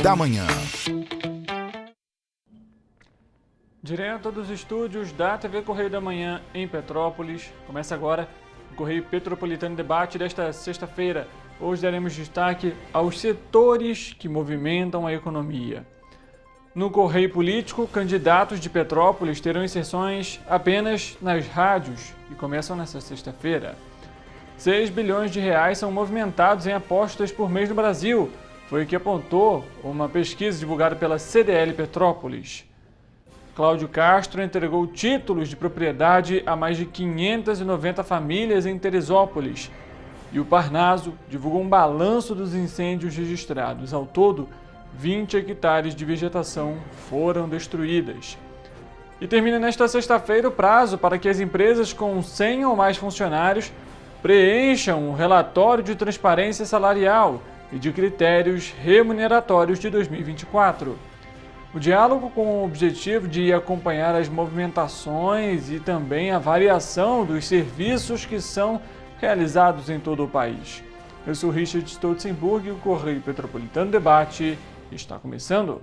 da Manhã. Direto dos estúdios da TV Correio da Manhã em Petrópolis, começa agora o Correio Petropolitano Debate desta sexta-feira. Hoje daremos destaque aos setores que movimentam a economia. No Correio Político, candidatos de Petrópolis terão inserções apenas nas rádios e começam nesta sexta-feira. 6 bilhões de reais são movimentados em apostas por mês no Brasil, foi o que apontou uma pesquisa divulgada pela CDL Petrópolis. Cláudio Castro entregou títulos de propriedade a mais de 590 famílias em Teresópolis. E o Parnaso divulgou um balanço dos incêndios registrados. Ao todo, 20 hectares de vegetação foram destruídas. E termina nesta sexta-feira o prazo para que as empresas com 100 ou mais funcionários preencham o relatório de transparência salarial e de critérios remuneratórios de 2024. O diálogo com o objetivo de acompanhar as movimentações e também a variação dos serviços que são realizados em todo o país. Eu sou Richard Stolzenburg e o Correio Petropolitano Debate está começando.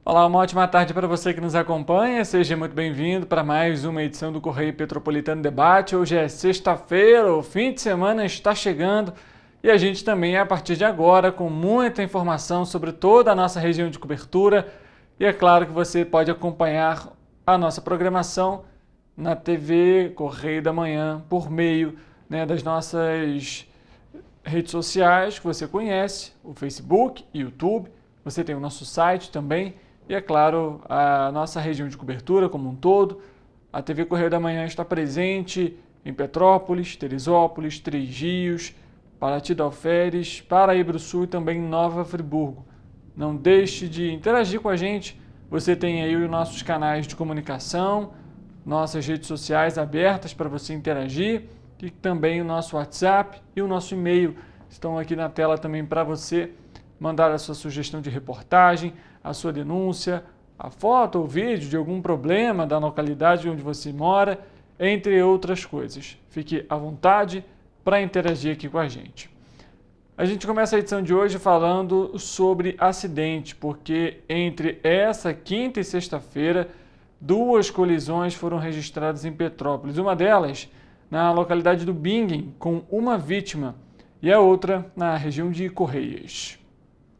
Olá, uma ótima tarde para você que nos acompanha. Seja muito bem-vindo para mais uma edição do Correio Petropolitano Debate. Hoje é sexta-feira, o fim de semana está chegando e a gente também, a partir de agora, com muita informação sobre toda a nossa região de cobertura. E é claro que você pode acompanhar a nossa programação na TV Correio da Manhã por meio das nossas redes sociais que você conhece, o Facebook, YouTube. Você tem o nosso site também. E, é claro, a nossa região de cobertura como um todo. A TV Correio da Manhã está presente em Petrópolis, Teresópolis, Três Rios, Paraty do Alferes, Paraíba do Sul e também Nova Friburgo. Não deixe de interagir com a gente. Você tem aí os nossos canais de comunicação, nossas redes sociais abertas para você interagir e também o nosso WhatsApp e o nosso e-mail estão aqui na tela também para você mandar a sua sugestão de reportagem, a sua denúncia, a foto ou vídeo de algum problema da localidade onde você mora, entre outras coisas. Fique à vontade para interagir aqui com a gente. A gente começa a edição de hoje falando sobre acidente, porque entre essa quinta e sexta-feira, 2 colisões foram registradas em Petrópolis. Uma delas na localidade do Bingen, com uma vítima, e a outra na região de Correias.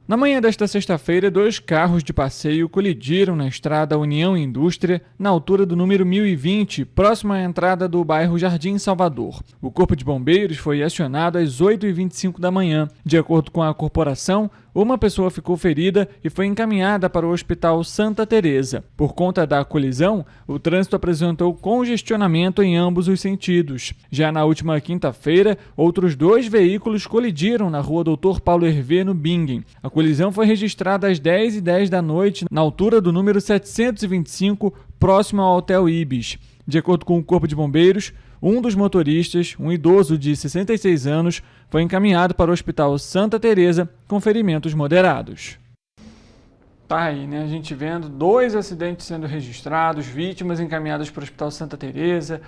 Na manhã desta sexta-feira, 2 carros de passeio colidiram na estrada União Indústria, na altura do número 1020, próximo à entrada do bairro Jardim Salvador. O Corpo de Bombeiros foi acionado às 8h25 da manhã. De acordo com a corporação, uma pessoa ficou ferida e foi encaminhada para o Hospital Santa Teresa. Por conta da colisão, o trânsito apresentou congestionamento em ambos os sentidos. Já na última quinta-feira, outros 2 veículos colidiram na rua Dr. Paulo Hervé, no Bingen. A colisão foi registrada às 10h10 da noite, na altura do número 725, próximo ao Hotel Ibis. De acordo com o Corpo de Bombeiros, um dos motoristas, um idoso de 66 anos, foi encaminhado para o Hospital Santa Teresa com ferimentos moderados. Tá aí, A gente vendo 2 acidentes sendo registrados, vítimas encaminhadas para o Hospital Santa Teresa.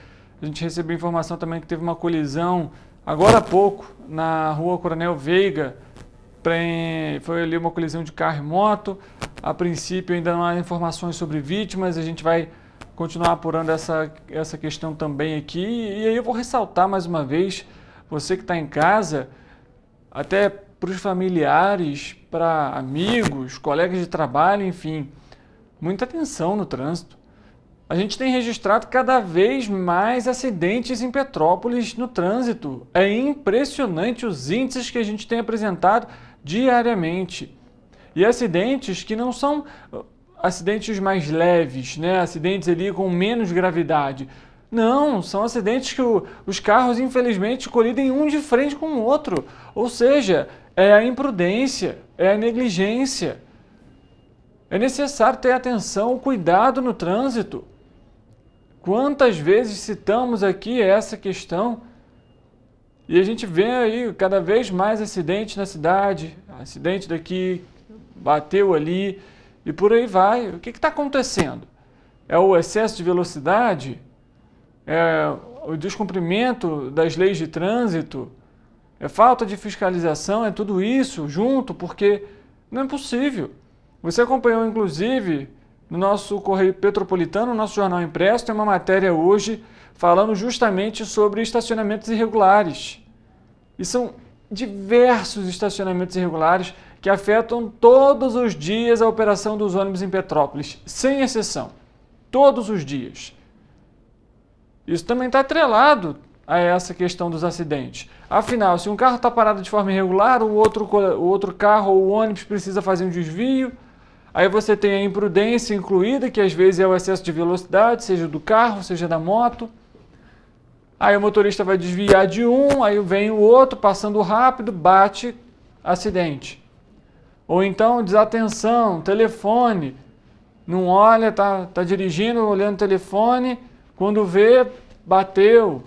A gente recebeu informação também que teve uma colisão agora há pouco na rua Coronel Veiga. Foi ali uma colisão de carro e moto. A princípio ainda não há informações sobre vítimas, a gente vai continuar apurando essa questão também aqui. E aí eu vou ressaltar mais uma vez, você que está em casa, até para os familiares, para amigos, colegas de trabalho, enfim, muita atenção no trânsito. A gente tem registrado cada vez mais acidentes em Petrópolis no trânsito. É impressionante os índices que a gente tem apresentado diariamente. E acidentes que não são acidentes mais leves, acidentes ali com menos gravidade. Não, são acidentes que os carros, infelizmente, colidem um de frente com o outro. Ou seja, é a imprudência, é a negligência. É necessário ter atenção, cuidado no trânsito. Quantas vezes citamos aqui essa questão? E a gente vê aí cada vez mais acidentes na cidade, acidente daqui, bateu ali e por aí vai. O que está acontecendo? É o excesso de velocidade? É o descumprimento das leis de trânsito? É falta de fiscalização? É tudo isso junto? Porque não é possível. Você acompanhou, inclusive, no nosso Correio Petropolitano, no nosso jornal impresso, tem uma matéria hoje falando justamente sobre estacionamentos irregulares. E são diversos estacionamentos irregulares que afetam todos os dias a operação dos ônibus em Petrópolis, sem exceção. Todos os dias. Isso também está atrelado a essa questão dos acidentes. Afinal, se um carro está parado de forma irregular, o outro carro ou o ônibus precisa fazer um desvio. Aí você tem a imprudência incluída, que às vezes é o excesso de velocidade, seja do carro, seja da moto. Aí o motorista vai desviar de um, aí vem o outro passando rápido, bate, acidente. Ou então desatenção, telefone, não olha, tá dirigindo, olhando o telefone, quando vê, bateu.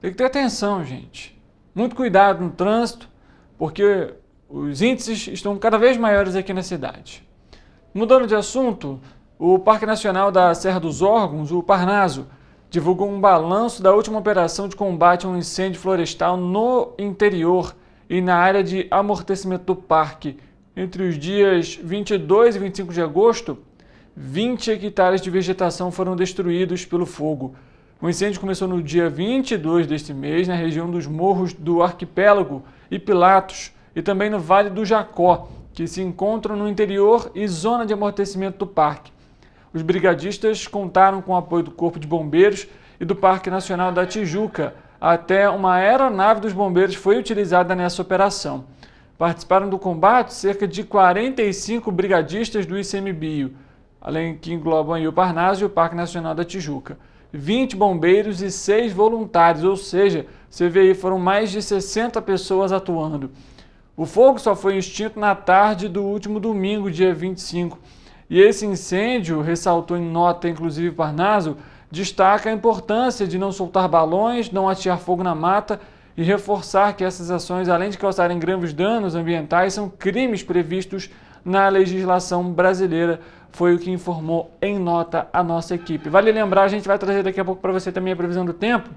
Tem que ter atenção, gente. Muito cuidado no trânsito, porque os índices estão cada vez maiores aqui na cidade. Mudando de assunto, o Parque Nacional da Serra dos Órgãos, o Parnaso, divulgou um balanço da última operação de combate a um incêndio florestal no interior e na área de amortecimento do parque. Entre os dias 22 e 25 de agosto, 20 hectares de vegetação foram destruídos pelo fogo. O incêndio começou no dia 22 deste mês, na região dos morros do Arquipélago e Pilatos, e também no Vale do Jacó, que se encontram no interior e zona de amortecimento do parque. Os brigadistas contaram com o apoio do Corpo de Bombeiros e do Parque Nacional da Tijuca. Até uma aeronave dos bombeiros foi utilizada nessa operação. Participaram do combate cerca de 45 brigadistas do ICMBio, além que englobam o Parnaso e o Parque Nacional da Tijuca. 20 bombeiros e 6 voluntários, ou seja, você vê aí, foram mais de 60 pessoas atuando. O fogo só foi extinto na tarde do último domingo, dia 25. E esse incêndio, ressaltou em nota inclusive Parnaso, destaca a importância de não soltar balões, não atear fogo na mata e reforçar que essas ações, além de causarem graves danos ambientais, são crimes previstos na legislação brasileira. Foi o que informou em nota a nossa equipe. Vale lembrar, a gente vai trazer daqui a pouco para você também a previsão do tempo.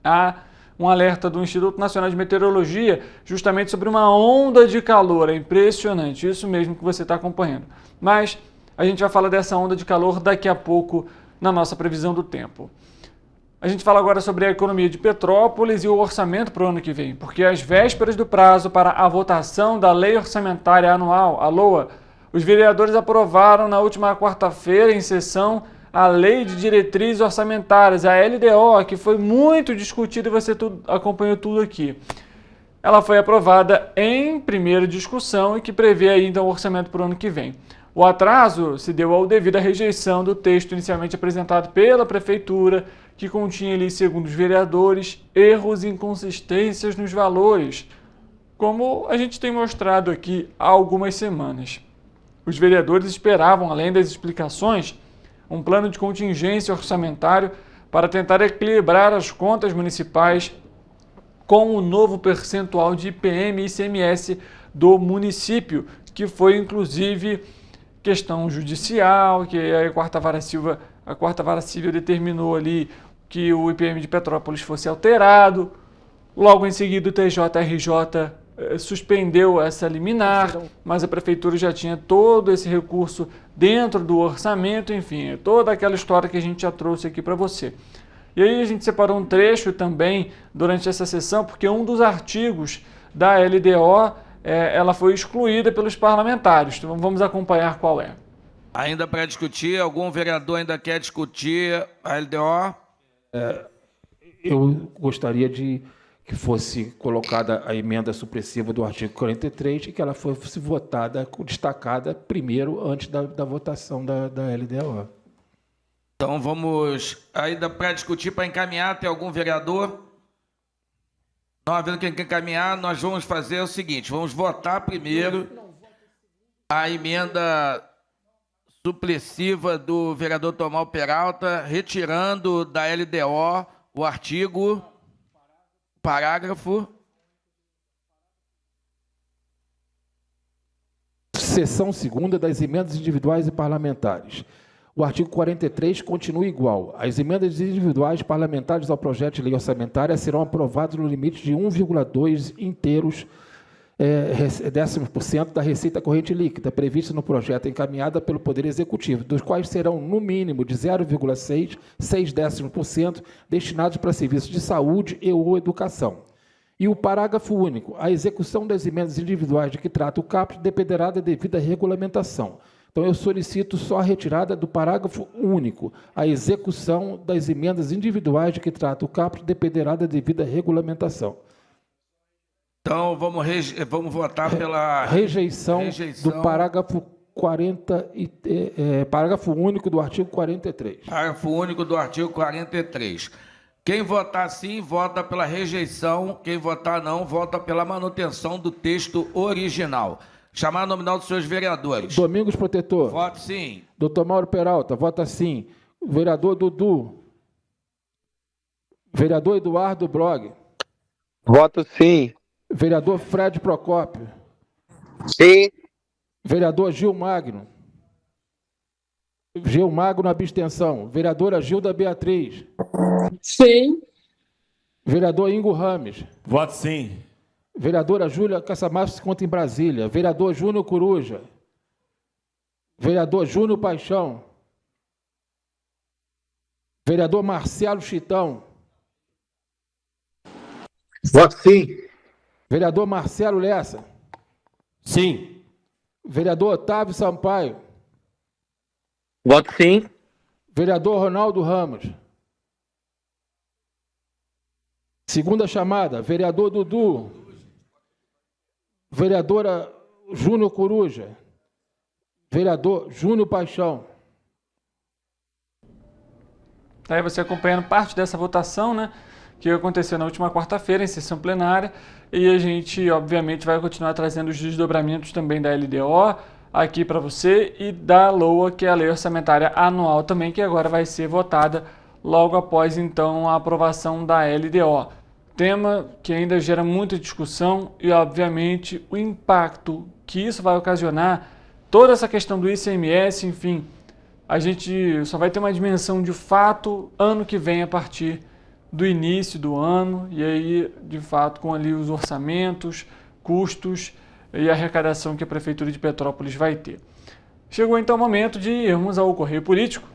Há um alerta do Instituto Nacional de Meteorologia justamente sobre uma onda de calor. É impressionante, isso mesmo que você está acompanhando. Mas a gente vai falar dessa onda de calor daqui a pouco na nossa previsão do tempo. A gente fala agora sobre a economia de Petrópolis e o orçamento para o ano que vem, porque às vésperas do prazo para a votação da Lei Orçamentária Anual, a LOA, os vereadores aprovaram na última quarta-feira, em sessão, a Lei de Diretrizes Orçamentárias, a LDO, que foi muito discutida e você acompanhou tudo aqui. Ela foi aprovada em primeira discussão e que prevê ainda o orçamento para o ano que vem. O atraso se deu ao devido à rejeição do texto inicialmente apresentado pela Prefeitura, que continha ali, segundo os vereadores, erros e inconsistências nos valores, como a gente tem mostrado aqui há algumas semanas. Os vereadores esperavam, além das explicações, um plano de contingência orçamentário para tentar equilibrar as contas municipais com o novo percentual de IPM e ICMS do município, que foi inclusive questão judicial, que a quarta vara civil determinou ali que o IPM de Petrópolis fosse alterado. Logo em seguida o TJRJ suspendeu essa liminar, mas a prefeitura já tinha todo esse recurso dentro do orçamento, enfim, toda aquela história que a gente já trouxe aqui para você. E aí a gente separou um trecho também durante essa sessão, porque um dos artigos da LDO, ela foi excluída pelos parlamentares. Então vamos acompanhar qual é. Ainda para discutir, algum vereador ainda quer discutir a LDO? Eu gostaria de que fosse colocada a emenda supressiva do artigo 43 e que ela fosse votada, destacada primeiro, antes da votação da LDO. Então vamos, ainda para discutir, para encaminhar, tem algum vereador? Não havendo quem quer encaminhar, nós vamos fazer o seguinte, vamos votar primeiro a emenda supressiva do vereador Tomal Peralta, retirando da LDO o artigo Parágrafo. Seção 2ª das emendas individuais e parlamentares. O artigo 43 continua igual. As emendas individuais parlamentares ao projeto de lei orçamentária serão aprovadas no limite de 1,2 inteiros décimos por cento da receita corrente líquida prevista no projeto encaminhada pelo Poder Executivo, dos quais serão, no mínimo, de 0,6 décimos por cento destinados para serviços de saúde e ou educação. E o parágrafo único. A execução das emendas individuais de que trata o caput dependerá da devida regulamentação. Então, eu solicito só a retirada do parágrafo único. A execução das emendas individuais de que trata o caput dependerá da devida regulamentação. Então, vamos votar pela rejeição do parágrafo 40 parágrafo único do artigo 43. Parágrafo único do artigo 43. Quem votar sim, vota pela rejeição. Quem votar não, vota pela manutenção do texto original. Chamar nominal dos seus vereadores. Domingos Protetor. Voto sim. Doutor Mauro Peralta, vota sim. Vereador Dudu. Vereador Eduardo Brog. Voto sim. Vereador Fred Procópio. Sim. Vereador Gil Magno. Gil Magno, abstenção. Vereadora Gilda Beatriz. Sim. Vereador Ingo Rames. Voto sim. Vereadora Júlia Caçamarço se conta em Brasília. Vereador Júnior Coruja. Vereador Júnior Paixão. Vereador Marcelo Chitão. Voto sim. Vereador Marcelo Lessa. Sim. Vereador Otávio Sampaio. Voto sim. Vereador Ronaldo Ramos. Segunda chamada, vereador Dudu. Vereadora Júnior Coruja. Vereador Júnior Paixão. Aí você acompanhando parte dessa votação, né, que aconteceu na última quarta-feira em sessão plenária, e a gente, obviamente, vai continuar trazendo os desdobramentos também da LDO aqui para você e da LOA, que é a Lei Orçamentária Anual também, que agora vai ser votada logo após, então, a aprovação da LDO. Tema que ainda gera muita discussão e, obviamente, o impacto que isso vai ocasionar, toda essa questão do ICMS, enfim, a gente só vai ter uma dimensão de fato ano que vem a partir do início do ano, e aí, de fato, com ali os orçamentos, custos e a arrecadação que a Prefeitura de Petrópolis vai ter. Chegou então o momento de irmos ao Correio Político.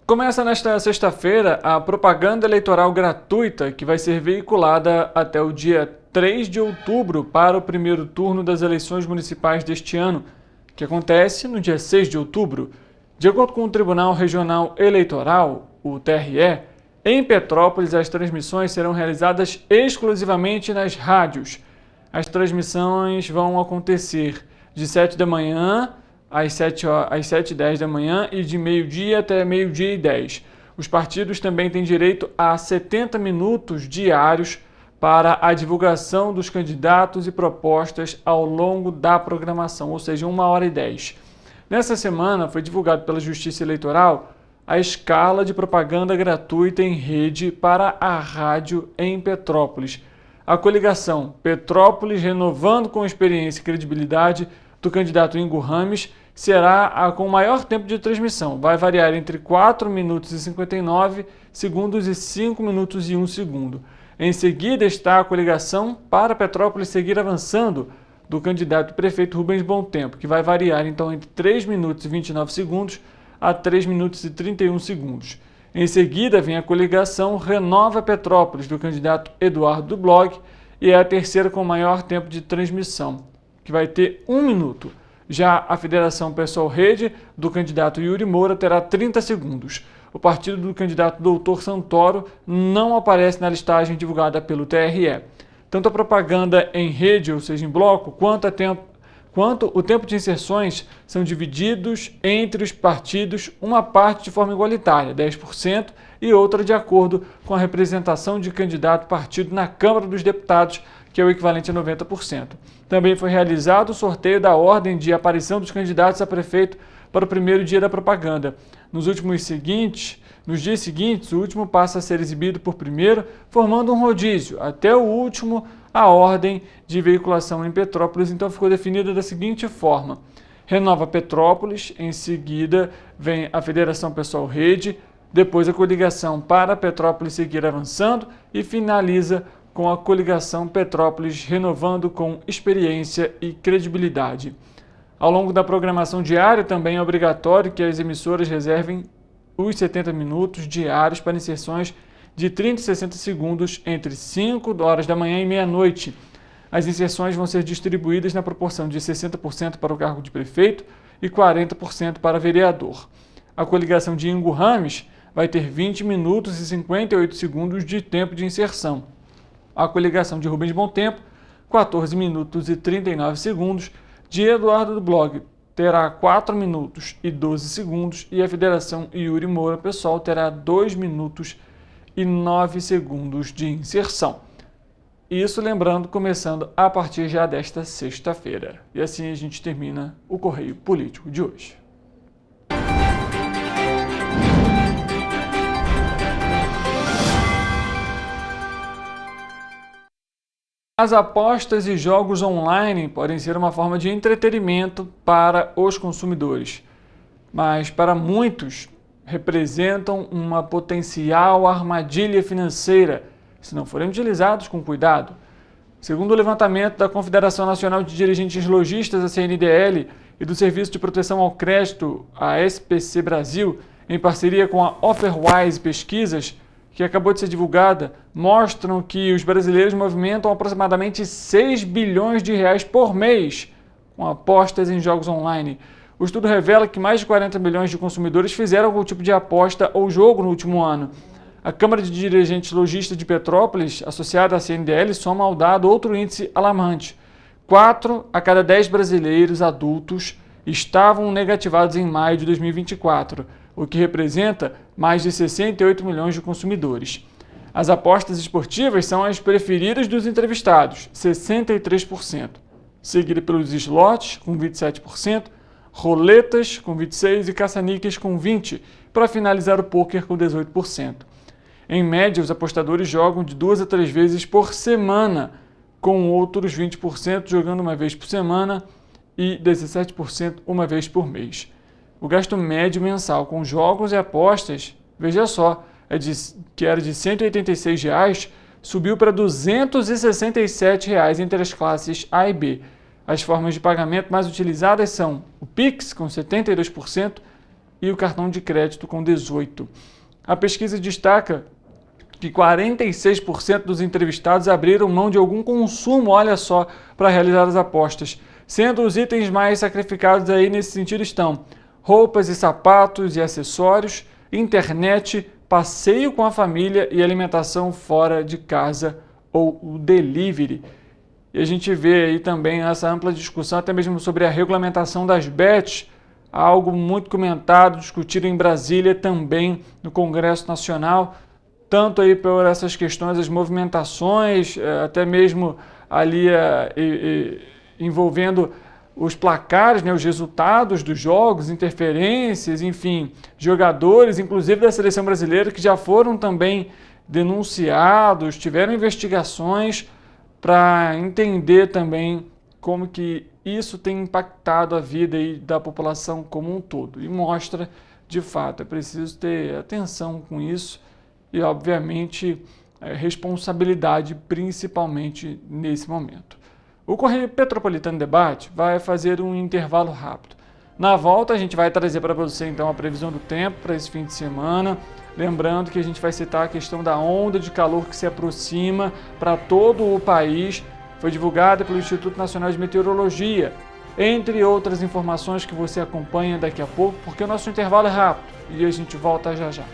Começa nesta sexta-feira a propaganda eleitoral gratuita que vai ser veiculada até o dia 3 de outubro para o primeiro turno das eleições municipais deste ano, que acontece no dia 6 de outubro. De acordo com o Tribunal Regional Eleitoral, o TRE, em Petrópolis as transmissões serão realizadas exclusivamente nas rádios. As transmissões vão acontecer de 7 da manhã às 7h10 da manhã e de meio-dia até meio-dia e 10. Os partidos também têm direito a 70 minutos diários para a divulgação dos candidatos e propostas ao longo da programação, ou seja, 1h10. Nessa semana foi divulgado pela Justiça Eleitoral a escala de propaganda gratuita em rede para a rádio em Petrópolis. A coligação Petrópolis Renovando com Experiência e Credibilidade do candidato Ingo Rames será a com maior tempo de transmissão. Vai variar entre 4 minutos e 59 segundos e 5 minutos e 1 segundo. Em seguida está a coligação para Petrópolis Seguir Avançando, do candidato prefeito Rubens Bom Tempo, que vai variar então entre 3 minutos e 29 segundos a 3 minutos e 31 segundos. Em seguida vem a coligação Renova Petrópolis, do candidato Eduardo do Blog, e é a terceira com maior tempo de transmissão, que vai ter 1 minuto. Já a Federação Pessoal Rede, do candidato Yuri Moura, terá 30 segundos. O partido do candidato Doutor Santoro não aparece na listagem divulgada pelo TRE. Tanto a propaganda em rede, ou seja, em bloco, quanto o tempo de inserções são divididos entre os partidos, uma parte de forma igualitária, 10%, e outra de acordo com a representação de candidato partido na Câmara dos Deputados, que é o equivalente a 90%. Também foi realizado o sorteio da ordem de aparição dos candidatos a prefeito para o primeiro dia da propaganda. Nos dias seguintes, o último passa a ser exibido por primeiro, formando um rodízio. Até o último, a ordem de veiculação em Petrópolis, então, ficou definida da seguinte forma: Renova Petrópolis, em seguida vem a Federação Pessoal Rede, depois a coligação para Petrópolis seguir avançando e finaliza com a coligação Petrópolis renovando com experiência e credibilidade. Ao longo da programação diária, também é obrigatório que as emissoras reservem os 70 minutos diários para inserções de 30 e 60 segundos entre 5 horas da manhã e meia-noite. As inserções vão ser distribuídas na proporção de 60% para o cargo de prefeito e 40% para vereador. A coligação de Ingo Rames vai ter 20 minutos e 58 segundos de tempo de inserção. A coligação de Rubens Bom Tempo, 14 minutos e 39 segundos. De Eduardo do Blog terá 4 minutos e 12 segundos e a Federação Yuri Moura Pessoal terá 2 minutos e 9 segundos de inserção. Isso, lembrando, começando a partir já desta sexta-feira. E assim a gente termina o Correio Político de hoje. As apostas e jogos online podem ser uma forma de entretenimento para os consumidores, mas para muitos representam uma potencial armadilha financeira, se não forem utilizados com cuidado. Segundo o levantamento da Confederação Nacional de Dirigentes Lojistas, a CNDL, e do Serviço de Proteção ao Crédito, a SPC Brasil, em parceria com a Offerwise Pesquisas, que acabou de ser divulgada, mostram que os brasileiros movimentam aproximadamente 6 bilhões de reais por mês com apostas em jogos online. O estudo revela que mais de 40 milhões de consumidores fizeram algum tipo de aposta ou jogo no último ano. A Câmara de Dirigentes Lojistas de Petrópolis, associada à CNDL, soma ao dado outro índice alarmante. 4 a cada 10 brasileiros adultos estavam negativados em maio de 2024, o que representa mais de 68 milhões de consumidores. As apostas esportivas são as preferidas dos entrevistados, 63%, seguida pelos slots, com 27%, roletas, com 26% e caça-níqueis, com 20%, para finalizar o pôquer, com 18%. Em média, os apostadores jogam de 2 a 3 vezes por semana, com outros 20% jogando uma vez por semana e 17% uma vez por mês. O gasto médio mensal com jogos e apostas, veja só, que era de R$ 186, subiu para R$ 267 entre as classes A e B. As formas de pagamento mais utilizadas são o Pix, com 72%, e o cartão de crédito, com 18%. A pesquisa destaca que 46% dos entrevistados abriram mão de algum consumo, olha só, para realizar as apostas, sendo os itens mais sacrificados aí nesse sentido estão roupas e sapatos e acessórios, internet, passeio com a família e alimentação fora de casa ou o delivery. E a gente vê aí também essa ampla discussão até mesmo sobre a regulamentação das bets, algo muito comentado, discutido em Brasília também no Congresso Nacional, tanto aí por essas questões, as movimentações, até mesmo ali envolvendo os placares, né, os resultados dos jogos, interferências, enfim, jogadores, inclusive da seleção brasileira, que já foram também denunciados, tiveram investigações para entender também como que isso tem impactado a vida aí da população como um todo. E mostra, de fato, é preciso ter atenção com isso e, obviamente, responsabilidade, principalmente nesse momento. O Correio Petropolitano Debate vai fazer um intervalo rápido. Na volta, a gente vai trazer para você, então, a previsão do tempo para esse fim de semana. Lembrando que a gente vai citar a questão da onda de calor que se aproxima para todo o país. Foi divulgada pelo Instituto Nacional de Meteorologia. Entre outras informações que você acompanha daqui a pouco, porque o nosso intervalo é rápido e a gente volta já já.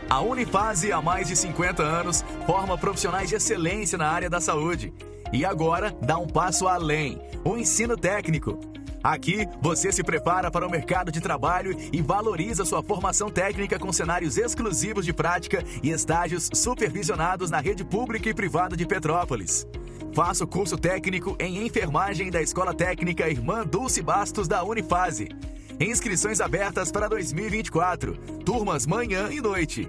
A Unifase, há mais de 50 anos, forma profissionais de excelência na área da saúde. E agora dá um passo além, o ensino técnico. Aqui, você se prepara para o mercado de trabalho e valoriza sua formação técnica com cenários exclusivos de prática e estágios supervisionados na rede pública e privada de Petrópolis. Faça o curso técnico em enfermagem da Escola Técnica Irmã Dulce Bastos da Unifase. Inscrições abertas para 2024. Turmas manhã e noite.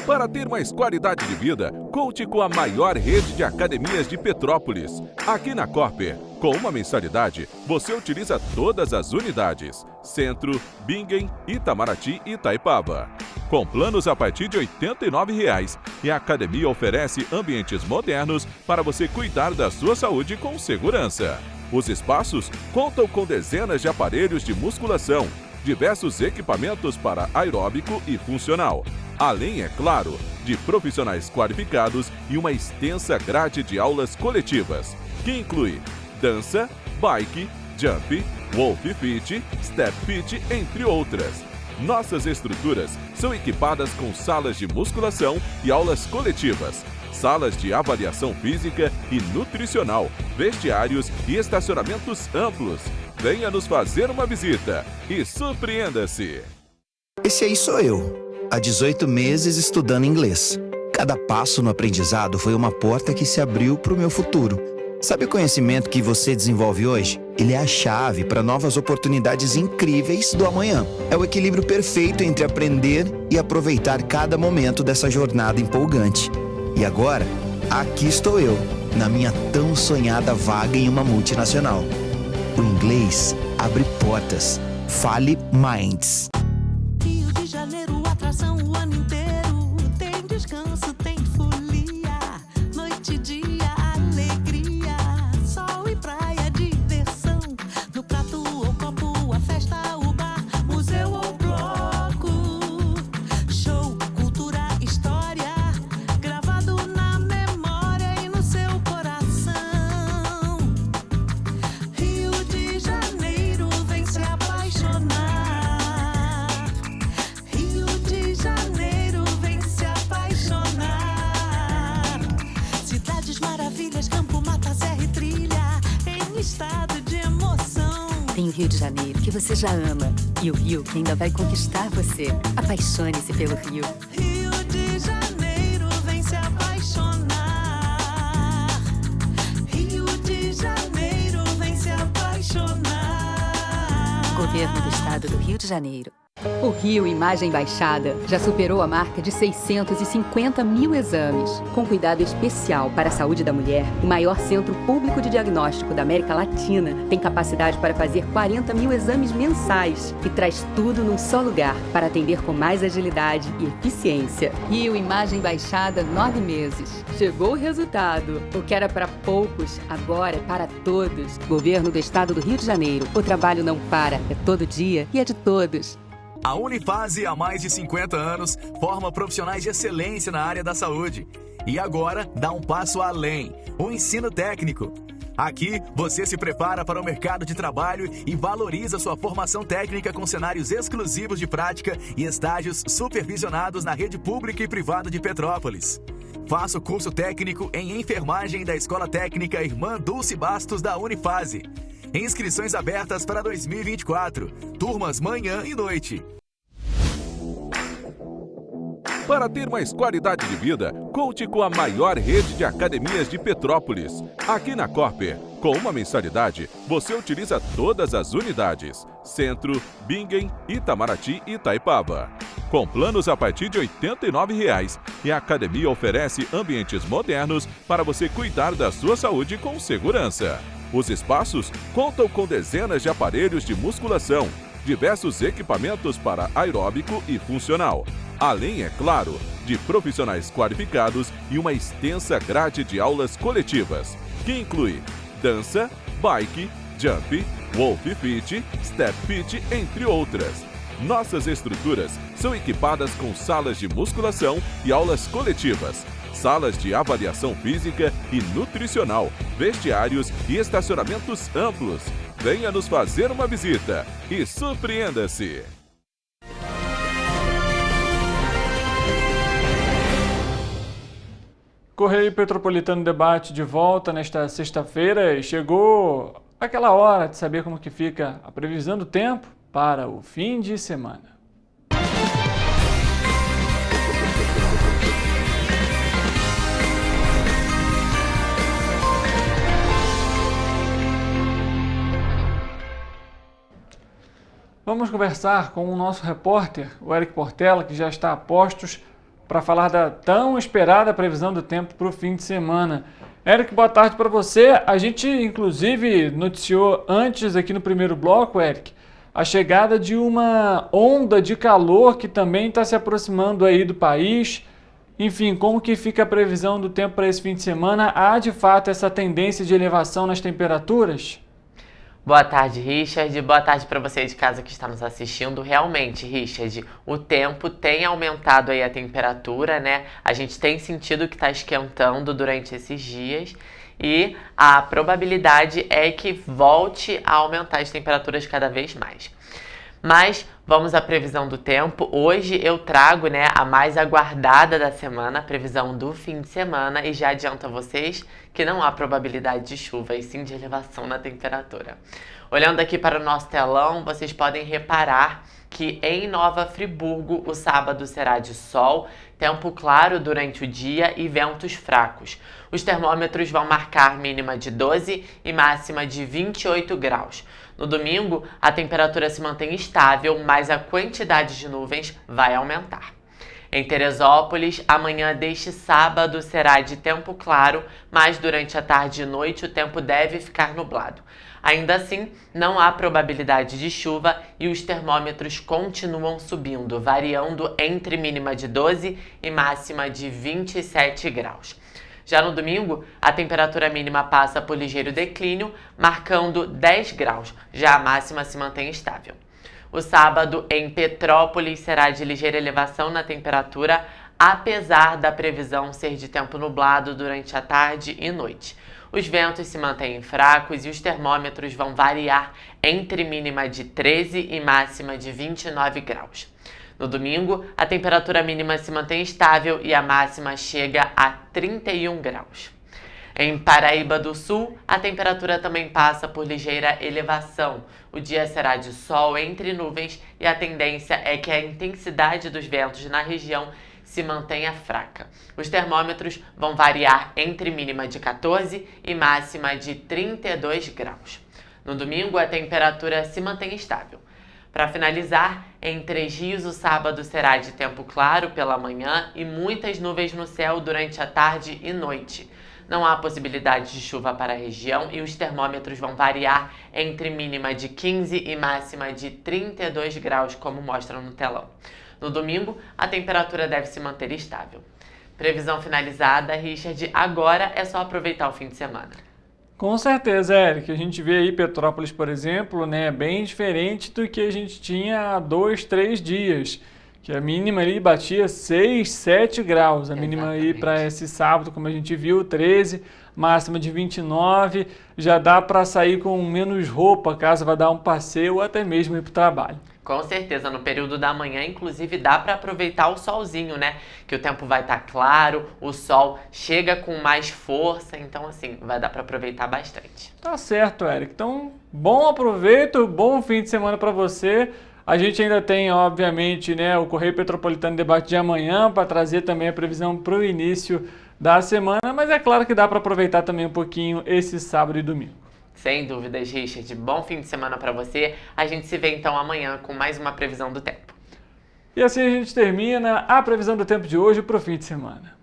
Para ter mais qualidade de vida, conte com a maior rede de academias de Petrópolis. Aqui na Corper, com uma mensalidade, você utiliza todas as unidades: Centro, Bingen, Itamaraty e Itaipava. Com planos a partir de R$ 89,00, e a academia oferece ambientes modernos para você cuidar da sua saúde com segurança. Os espaços contam com dezenas de aparelhos de musculação, diversos equipamentos para aeróbico e funcional, além, é claro, de profissionais qualificados e uma extensa grade de aulas coletivas, que inclui dança, bike, jump, wolf fit, step fit, entre outras. Nossas estruturas são equipadas com salas de musculação e aulas coletivas, salas de avaliação física e nutricional, vestiários e estacionamentos amplos. Venha nos fazer uma visita e surpreenda-se! Esse aí sou eu, há 18 meses estudando inglês. Cada passo no aprendizado foi uma porta que se abriu para o meu futuro. Sabe o conhecimento que você desenvolve hoje? Ele é a chave para novas oportunidades incríveis do amanhã. É o equilíbrio perfeito entre aprender e aproveitar cada momento dessa jornada empolgante. E agora, aqui estou eu, na minha tão sonhada vaga em uma multinacional. O inglês abre portas. Fale Minds. Rio de Janeiro, atração o ano inteiro. Tem descanso, tem folia. Noite e dia, alegria. Sol e praia, diversão. No prato ou copo, a festa, o bar, museu ou bloco. Show, cultura, história. Gravado na memória e no seu coração. Rio de Janeiro, vem se apaixonar. Rio de Janeiro, vem se apaixonar. Cidades maravilhas, campo, mata, serra e trilha, em estado de emoção. Tem o Rio de Janeiro, que você já ama, e o Rio que ainda vai conquistar você. Apaixone-se pelo Rio. Rio de Janeiro, vem se apaixonar. Rio de Janeiro, vem se apaixonar. Governo do Estado do Rio de Janeiro. O Rio Imagem Baixada já superou a marca de 650 mil exames. Com cuidado especial para a saúde da mulher, o maior centro público de diagnóstico da América Latina tem capacidade para fazer 40 mil exames mensais e traz tudo num só lugar para atender com mais agilidade e eficiência. Rio Imagem Baixada, 9 meses. Chegou o resultado. O que era para poucos, agora é para todos. Governo do Estado do Rio de Janeiro. O trabalho não para, é todo dia e é de todos. A Unifase, há mais de 50 anos, forma profissionais de excelência na área da saúde. E agora, dá um passo além, o ensino técnico. Aqui, você se prepara para o mercado de trabalho e valoriza sua formação técnica com cenários exclusivos de prática e estágios supervisionados na rede pública e privada de Petrópolis. Faça o curso técnico em enfermagem da Escola Técnica Irmã Dulce Bastos da Unifase. Inscrições abertas para 2024. Turmas manhã e noite. Para ter mais qualidade de vida, conte com a maior rede de academias de Petrópolis. Aqui na Corper, com uma mensalidade, você utiliza todas as unidades: Centro, Bingen, Itamaraty e Itaipava. Com planos a partir de R$ 89,00, e a academia oferece ambientes modernos para você cuidar da sua saúde com segurança. Os espaços contam com dezenas de aparelhos de musculação, diversos equipamentos para aeróbico e funcional, além, é claro, de profissionais qualificados e uma extensa grade de aulas coletivas, que inclui dança, bike, jump, wolf fit, step fit, entre outras. Nossas estruturas são equipadas com salas de musculação e aulas coletivas, salas de avaliação física e nutricional, vestiários e estacionamentos amplos. Venha nos fazer uma visita e surpreenda-se! Correio Petropolitano Debate de volta nesta sexta-feira e chegou aquela hora de saber como que fica a previsão do tempo para o fim de semana. Vamos conversar com o nosso repórter, o Eric Portela, que já está a postos para falar da tão esperada previsão do tempo para o fim de semana. Eric, boa tarde para você. A gente, inclusive, noticiou antes aqui no primeiro bloco, Eric, a chegada de uma onda de calor que também está se aproximando aí do país. Enfim, como que fica a previsão do tempo para esse fim de semana? Há, de fato, essa tendência de elevação nas temperaturas? Boa tarde, Richard. Boa tarde para você de casa que está nos assistindo. Realmente, Richard, o tempo tem aumentado aí a temperatura, né? A gente tem sentido que está esquentando durante esses dias e a probabilidade é que volte a aumentar as temperaturas cada vez mais. Mas vamos à previsão do tempo. Hoje eu trago, né, a mais aguardada da semana, a previsão do fim de semana, e já adianto a vocês que não há probabilidade de chuva e sim de elevação na temperatura. Olhando aqui para o nosso telão, vocês podem reparar que em Nova Friburgo o sábado será de sol, tempo claro durante o dia e ventos fracos. Os termômetros vão marcar mínima de 12 e máxima de 28 graus. No domingo, a temperatura se mantém estável, mas a quantidade de nuvens vai aumentar. Em Teresópolis, amanhã deste sábado será de tempo claro, mas durante a tarde e noite o tempo deve ficar nublado. Ainda assim, não há probabilidade de chuva e os termômetros continuam subindo, variando entre mínima de 12 e máxima de 27 graus. Já no domingo, a temperatura mínima passa por ligeiro declínio, marcando 10 graus, já a máxima se mantém estável. O sábado, em Petrópolis, será de ligeira elevação na temperatura, apesar da previsão ser de tempo nublado durante a tarde e noite. Os ventos se mantêm fracos e os termômetros vão variar entre mínima de 13 e máxima de 29 graus. No domingo, a temperatura mínima se mantém estável e a máxima chega a 31 graus. Em Paraíba do Sul, a temperatura também passa por ligeira elevação. O dia será de sol entre nuvens e a tendência é que a intensidade dos ventos na região se mantenha fraca. Os termômetros vão variar entre mínima de 14 e máxima de 32 graus. No domingo, a temperatura se mantém estável. Para finalizar, em Três Rios o sábado será de tempo claro pela manhã e muitas nuvens no céu durante a tarde e noite. Não há possibilidade de chuva para a região e os termômetros vão variar entre mínima de 15 e máxima de 32 graus, como mostram no telão. No domingo, a temperatura deve se manter estável. Previsão finalizada, Richard. Agora é só aproveitar o fim de semana. Com certeza, Eric. A gente vê aí Petrópolis, por exemplo, né, bem diferente do que a gente tinha há 2, 3 dias. Que a mínima ali batia 6, 7 graus. A mínima aí para esse sábado, como a gente viu, 13, máxima de 29. Já dá para sair com menos roupa, caso vá dar um passeio ou até mesmo ir para o trabalho. Com certeza, no período da manhã, inclusive, dá para aproveitar o solzinho, né? Que o tempo vai estar claro, o sol chega com mais força, então, assim, vai dar para aproveitar bastante. Tá certo, Eric. Então, bom aproveito, bom fim de semana para você. A gente ainda tem, obviamente, né, o Correio Petropolitano Debate de amanhã para trazer também a previsão para o início da semana, mas é claro que dá para aproveitar também um pouquinho esse sábado e domingo. Sem dúvidas, Richard. Bom fim de semana para você. A gente se vê então amanhã com mais uma previsão do tempo. E assim a gente termina a previsão do tempo de hoje para o fim de semana.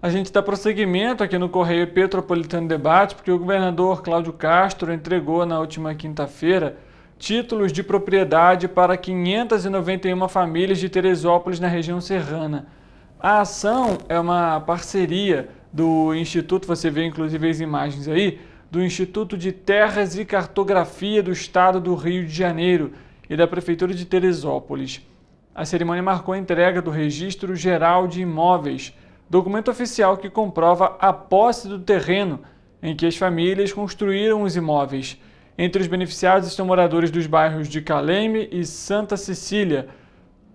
A gente dá prosseguimento aqui no Correio Petropolitano Debate, porque o governador Cláudio Castro entregou na última quinta-feira títulos de propriedade para 591 famílias de Teresópolis na região serrana. A ação é uma parceria do Instituto, você vê inclusive as imagens aí, do Instituto de Terras e Cartografia do Estado do Rio de Janeiro e da Prefeitura de Teresópolis. A cerimônia marcou a entrega do Registro Geral de Imóveis, documento oficial que comprova a posse do terreno em que as famílias construíram os imóveis. Entre os beneficiados estão moradores dos bairros de Caleme e Santa Cecília.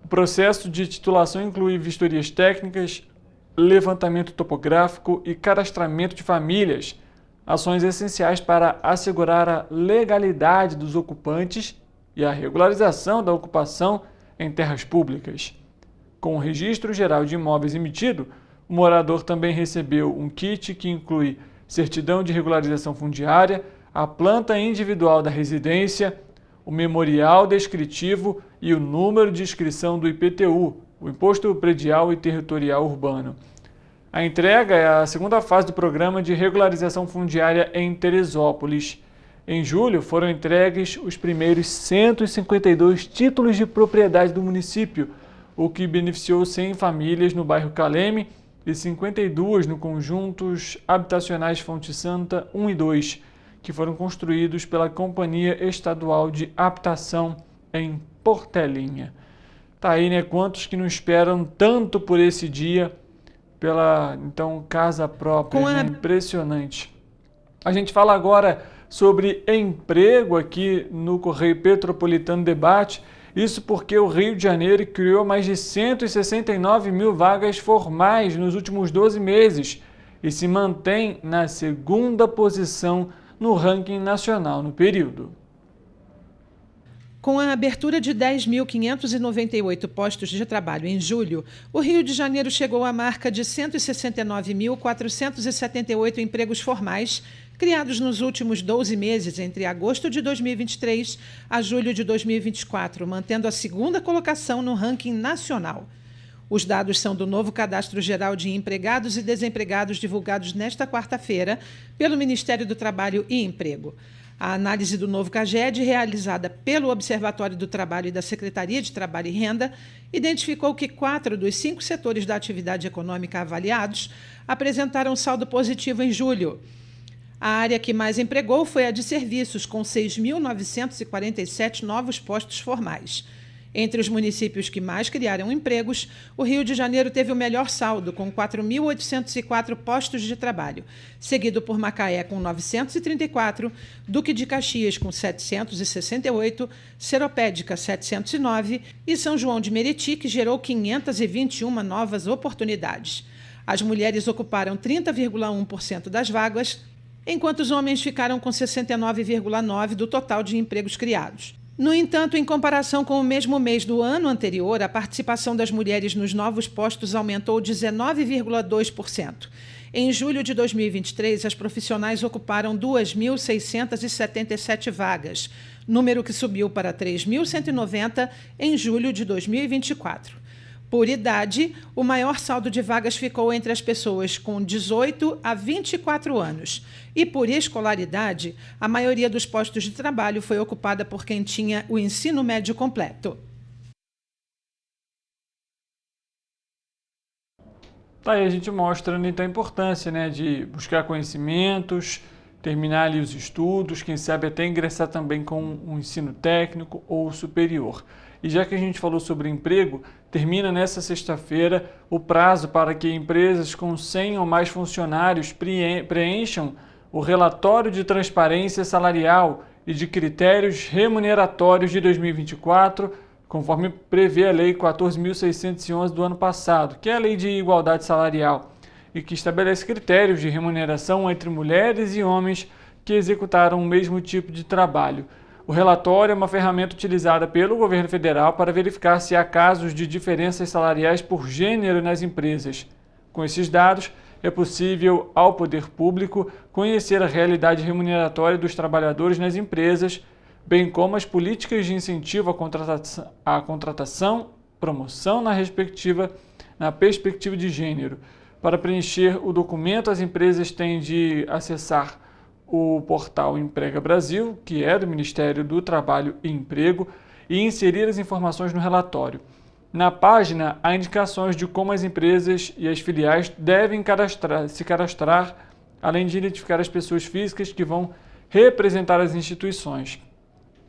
O processo de titulação inclui vistorias técnicas, levantamento topográfico e cadastramento de famílias, ações essenciais para assegurar a legalidade dos ocupantes e a regularização da ocupação em terras públicas. Com o Registro Geral de Imóveis emitido, o morador também recebeu um kit que inclui certidão de regularização fundiária, a planta individual da residência, o memorial descritivo e o número de inscrição do IPTU, o Imposto Predial e Territorial Urbano. A entrega é a segunda fase do programa de regularização fundiária em Teresópolis. Em julho, foram entregues os primeiros 152 títulos de propriedade do município, o que beneficiou 100 famílias no bairro Caleme e 52 no conjuntos habitacionais Fonte Santa 1 e 2, que foram construídos pela Companhia Estadual de Habitação em Portelinha. Tá aí, né? Quantos que não esperam tanto por esse dia, pela, então, casa própria, né? Impressionante. A gente fala agora sobre emprego aqui no Correio Petropolitano Debate, isso porque o Rio de Janeiro criou mais de 169 mil vagas formais nos últimos 12 meses e se mantém na segunda posição no ranking nacional no período. Com a abertura de 10.598 postos de trabalho em julho, o Rio de Janeiro chegou à marca de 169.478 empregos formais, criados nos últimos 12 meses, entre agosto de 2023 a julho de 2024, mantendo a segunda colocação no ranking nacional. Os dados são do novo Cadastro Geral de Empregados e Desempregados divulgados nesta quarta-feira pelo Ministério do Trabalho e Emprego. A análise do novo CAGED, realizada pelo Observatório do Trabalho e da Secretaria de Trabalho e Renda, identificou que 4 dos 5 setores da atividade econômica avaliados apresentaram saldo positivo em julho. A área que mais empregou foi a de serviços, com 6.947 novos postos formais. Entre os municípios que mais criaram empregos, o Rio de Janeiro teve o melhor saldo, com 4.804 postos de trabalho, seguido por Macaé, com 934, Duque de Caxias, com 768, Seropédica, 709 e São João de Meriti, que gerou 521 novas oportunidades. As mulheres ocuparam 30,1% das vagas, enquanto os homens ficaram com 69,9% do total de empregos criados. No entanto, em comparação com o mesmo mês do ano anterior, a participação das mulheres nos novos postos aumentou 19,2%. Em julho de 2023, as profissionais ocuparam 2.677 vagas, número que subiu para 3.190 em julho de 2024. Por idade, o maior saldo de vagas ficou entre as pessoas com 18 a 24 anos. E por escolaridade, a maioria dos postos de trabalho foi ocupada por quem tinha o ensino médio completo. Aí a gente mostra então, a importância, né, de buscar conhecimentos, terminar ali os estudos, quem sabe até ingressar também com um ensino técnico ou superior. E já que a gente falou sobre emprego, termina nesta sexta-feira o prazo para que empresas com 100 ou mais funcionários preencham o relatório de transparência salarial e de critérios remuneratórios de 2024, conforme prevê a Lei 14.611 do ano passado, que é a Lei de Igualdade Salarial, e que estabelece critérios de remuneração entre mulheres e homens que executaram o mesmo tipo de trabalho. O relatório é uma ferramenta utilizada pelo governo federal para verificar se há casos de diferenças salariais por gênero nas empresas. Com esses dados, é possível ao poder público conhecer a realidade remuneratória dos trabalhadores nas empresas, bem como as políticas de incentivo à contratação, promoção na perspectiva de gênero. Para preencher o documento, as empresas têm de acessar o portal Emprega Brasil, que é do Ministério do Trabalho e Emprego, e inserir as informações no relatório. Na página, há indicações de como as empresas e as filiais devem se cadastrar, além de identificar as pessoas físicas que vão representar as instituições.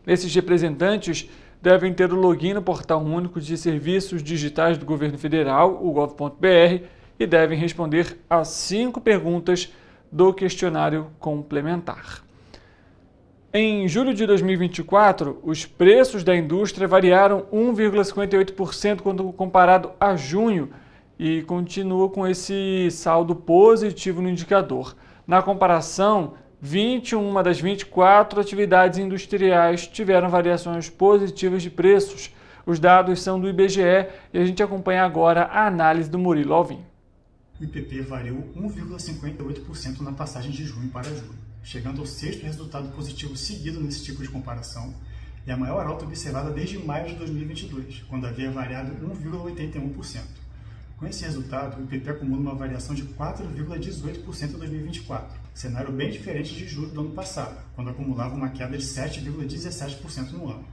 Esses representantes devem ter o login no Portal Único de Serviços Digitais do Governo Federal, o gov.br, e devem responder a 5 perguntas do questionário complementar. Em julho de 2024, os preços da indústria variaram 1,58% quando comparado a junho e continua com esse saldo positivo no indicador. Na comparação, 21 das 24 atividades industriais tiveram variações positivas de preços. Os dados são do IBGE e a gente acompanha agora a análise do Murilo Alvim. O IPP variou 1,58% na passagem de junho para julho, chegando ao sexto resultado positivo seguido nesse tipo de comparação e a maior alta observada desde maio de 2022, quando havia variado 1,81%. Com esse resultado, o IPP acumula uma variação de 4,18% em 2024, cenário bem diferente de julho do ano passado, quando acumulava uma queda de 7,17% no ano.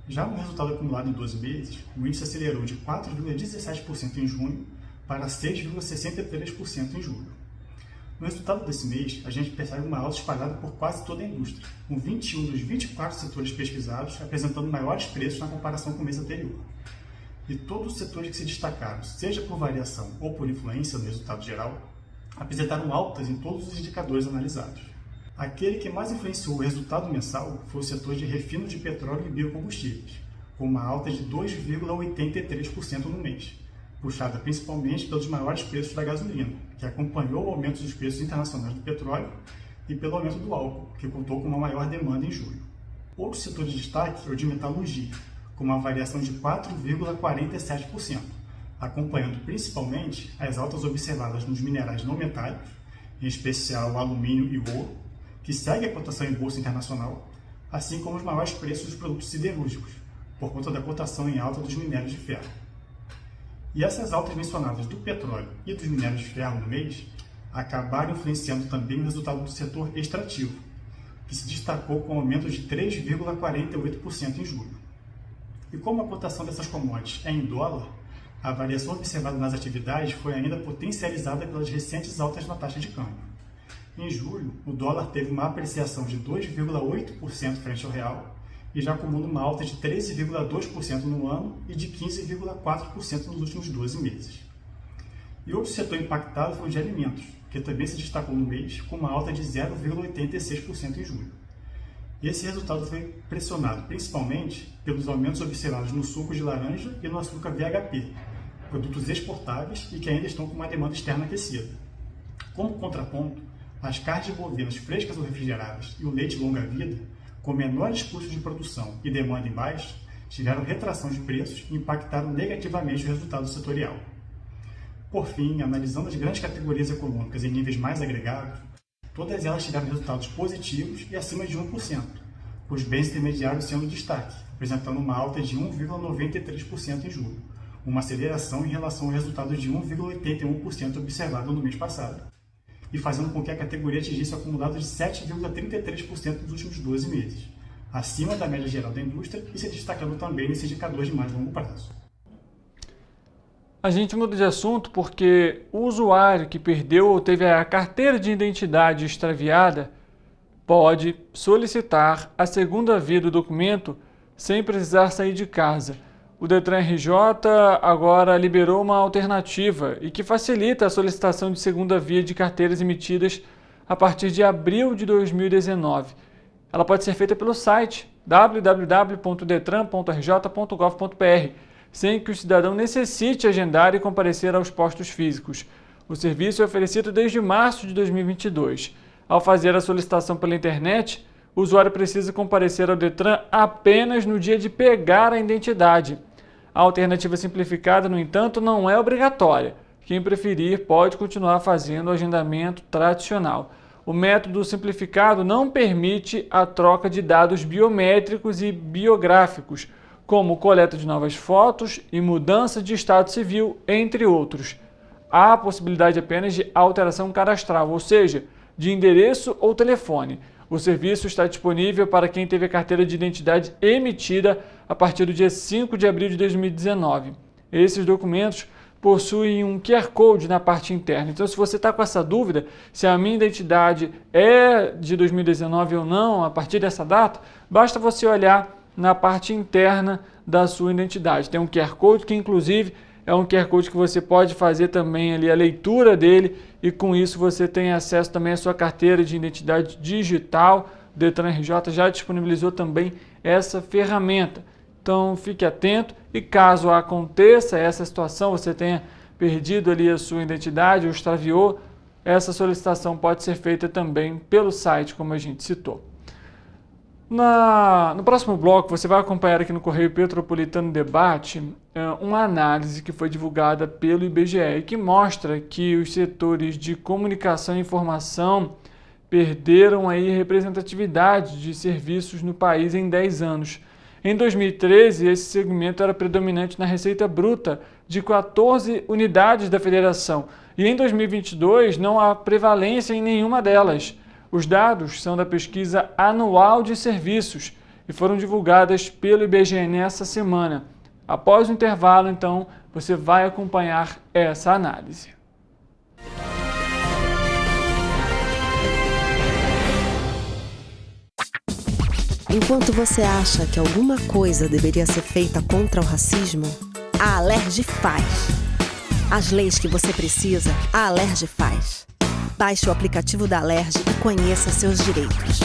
Já no resultado acumulado em 12 meses, o índice acelerou de 4,17% em junho para 6,63% em julho. No resultado desse mês, a gente percebe uma alta espalhada por quase toda a indústria, com 21 dos 24 setores pesquisados apresentando maiores preços na comparação com o mês anterior. E todos os setores que se destacaram, seja por variação ou por influência no resultado geral, apresentaram altas em todos os indicadores analisados. Aquele que mais influenciou o resultado mensal foi o setor de refino de petróleo e biocombustíveis, com uma alta de 2,83% no mês, puxada principalmente pelos maiores preços da gasolina, que acompanhou o aumento dos preços internacionais do petróleo, e pelo aumento do álcool, que contou com uma maior demanda em julho. Outro setor de destaque é o de metalurgia, com uma variação de 4,47%, acompanhando principalmente as altas observadas nos minerais não metálicos, em especial o alumínio e o ouro, que segue a cotação em bolsa internacional, assim como os maiores preços dos produtos siderúrgicos, por conta da cotação em alta dos minérios de ferro. E essas altas mencionadas do petróleo e dos minérios de ferro no mês acabaram influenciando também o resultado do setor extrativo, que se destacou com aumento de 3,48% em julho. E como a cotação dessas commodities é em dólar, a variação observada nas atividades foi ainda potencializada pelas recentes altas na taxa de câmbio. Em julho, o dólar teve uma apreciação de 2,8% frente ao real e já acumula uma alta de 13,2% no ano e de 15,4% nos últimos 12 meses. E outro setor impactado foi o de alimentos, que também se destacou no mês com uma alta de 0,86% em julho. Esse resultado foi pressionado principalmente pelos aumentos observados no suco de laranja e no açúcar VHP, produtos exportáveis e que ainda estão com uma demanda externa aquecida. Como contraponto, as carnes bovinas frescas ou refrigeradas e o leite longa-vida, com menores custos de produção e demanda em baixa, tiveram retração de preços e impactaram negativamente o resultado setorial. Por fim, analisando as grandes categorias econômicas em níveis mais agregados, todas elas tiveram resultados positivos e acima de 1%, com os bens intermediários sendo destaque, apresentando uma alta de 1,93% em julho, uma aceleração em relação ao resultado de 1,81% observado no mês passado, e fazendo com que a categoria atingisse um acumulado de 7,33% nos últimos 12 meses, acima da média geral da indústria e se destacando também nesse indicador de mais longo prazo. A gente muda de assunto porque o usuário que perdeu ou teve a carteira de identidade extraviada pode solicitar a segunda via do documento sem precisar sair de casa. O Detran RJ agora liberou uma alternativa e que facilita a solicitação de segunda via de carteiras emitidas a partir de abril de 2019. Ela pode ser feita pelo site www.detran.rj.gov.br, sem que o cidadão necessite agendar e comparecer aos postos físicos. O serviço é oferecido desde março de 2022. Ao fazer a solicitação pela internet, o usuário precisa comparecer ao Detran apenas no dia de pegar a identidade. A alternativa simplificada, no entanto, não é obrigatória. Quem preferir pode continuar fazendo o agendamento tradicional. O método simplificado não permite a troca de dados biométricos e biográficos, como coleta de novas fotos e mudança de estado civil, entre outros. Há a possibilidade apenas de alteração cadastral, ou seja, de endereço ou telefone. O serviço está disponível para quem teve a carteira de identidade emitida a partir do dia 5 de abril de 2019. Esses documentos possuem um QR Code na parte interna. Então, se você está com essa dúvida, se a minha identidade é de 2019 ou não, a partir dessa data, basta você olhar na parte interna da sua identidade. Tem um QR Code que, inclusive, É um QR Code que você pode fazer também ali a leitura dele e com isso você tem acesso também à sua carteira de identidade digital. O Detran RJ já disponibilizou também essa ferramenta. Então fique atento e caso aconteça essa situação, você tenha perdido ali a sua identidade ou extraviou, essa solicitação pode ser feita também pelo site, como a gente citou. No próximo bloco, você vai acompanhar aqui no Correio Petropolitano Debate uma análise que foi divulgada pelo IBGE e que mostra que os setores de comunicação e informação perderam aí representatividade de serviços no país em 10 anos. Em 2013, esse segmento era predominante na receita bruta de 14 unidades da federação e em 2022 não há prevalência em nenhuma delas. Os dados são da pesquisa anual de serviços e foram divulgadas pelo IBGE nessa semana. Após o intervalo, então, você vai acompanhar essa análise. Enquanto você acha que alguma coisa deveria ser feita contra o racismo, a Alerj faz. As leis que você precisa, a Alerj faz. Baixe o aplicativo da Alerj e conheça seus direitos.